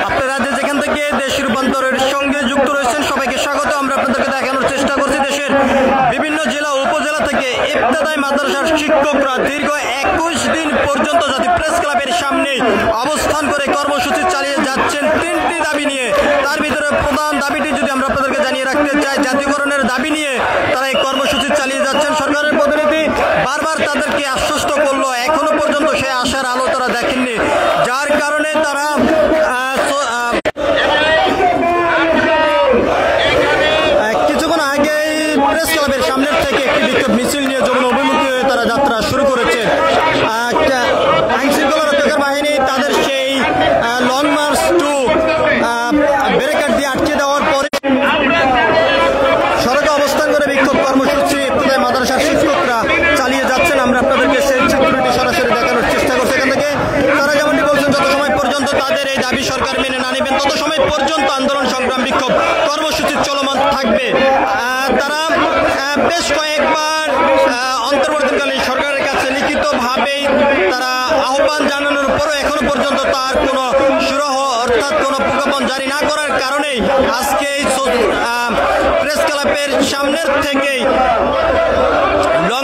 আপনারা যেখান থেকে দেশ রূপান্তরের সঙ্গে যুক্ত রয়েছেন সবাইকে স্বাগত। আমরা আপনাদেরকে দেখানোর চেষ্টা করছি দেশের বিভিন্ন জেলা উপজেলা থেকে ইবতেদায়ী মাদ্রাসার শিক্ষকরা দীর্ঘ 21 দিন পর্যন্ত জাতীয় প্রেস ক্লাবের সামনে অবস্থান করে কর্মসূচি চালিয়ে যাচ্ছেন 3টি দাবি নিয়ে। তার ভিতরে প্রধান দাবিটি যদি আমরা আপনাদেরকে জানিয়ে রাখতে চাই, জাতীয়করণের দাবি নিয়ে তারা এই কর্মসূচি চালিয়ে যাচ্ছেন। সরকারের প্রতিনিধি বারবার তাদেরকে আশ্বস্ত করলো, এখনো পর্যন্ত সেই আশার আলো তারা দেখেননি, যার কারণে তারা কিছুক্ষণ আগেই প্রেস ক্লাবের সামনের থেকে একটি বিক্ষোভ মিছিল নিয়ে যমুনা অভিমুখী হয়ে তারা যাত্রা শুরু করেছে। আইন শৃঙ্খলা রক্ষাকারী বাহিনী তাদের সেই লং মার্চ টু ব্যারিকেড দিয়ে আটকে দেওয়ার পরে সড়কে অবস্থান করে বিক্ষোভ কর্মসূচি ইবতেদায়ী মাদ্রাসার শিক্ষকরা চালিয়ে যাচ্ছেন। আমরা আপনাদেরকে সেই চিত্রটি সরাসরি দেখানোর চেষ্টা করছি। এখান থেকে তারা যেমনটি বলছেন, যত সময় পর্যন্ত তাদের এই দাবি সরকার মেনে না নেবেন তত সময় পর্যন্ত আন্দোলন সংগ্রাম বিক্ষোভ কর্মসূচি চলমান থাকবে। তারা বেশ কয়েকবার অন্তর্বর্তীকালীন সরকারের কাছে লিখিতভাবেই তারা আহ্বান জানানোর পরও এখনো পর্যন্ত তার কোনো সুরাহ অর্থাৎ কোনো প্রজ্ঞাপন জারি না করার কারণেই আজকে এই প্রেস ক্লাবের সামনের থেকেই লং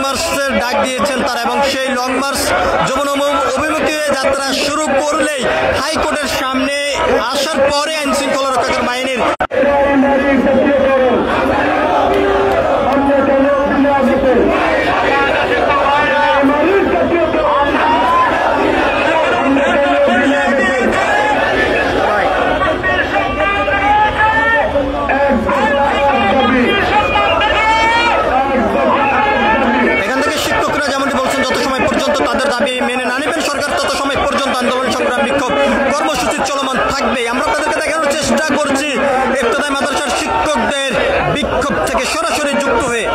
মার্চের ডাক দিয়েছেন তারা, এবং সেই লং মার্চ যমুনা অভিমুখী যাত্রা শুরু করলেই হাইকোর্টের সামনে আসার পরে আইন শৃঙ্খলা রক্ষাকারী বাহিনীর কর্মসূচি চলমান থাকবে। আমরা তাদেরকে দেখানোর চেষ্টা করছি ইবতেদায়ী মাদ্রাসার শিক্ষকদের বিক্ষোভ থেকে সরাসরি যুক্ত হয়ে।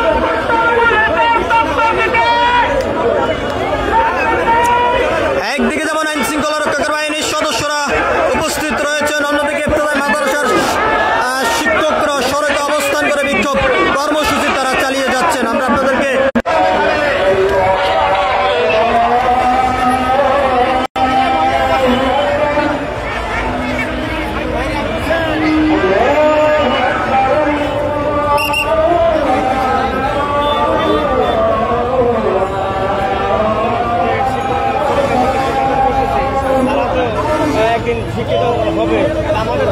একদিকে যেমন আইন শৃঙ্খলা রক্ষাকারী বাহিনীর সদস্যরা উপস্থিত রয়েছেন, অন্যদিকে ইবতেদায়ী মাদ্রাসার শিক্ষকরা সড়কে অবস্থান করে বিক্ষোভ কর্মসূচি তারা চালিয়ে যাচ্ছেন। আমরা আপনাদেরকে শিক্ষিত হবে আমাদের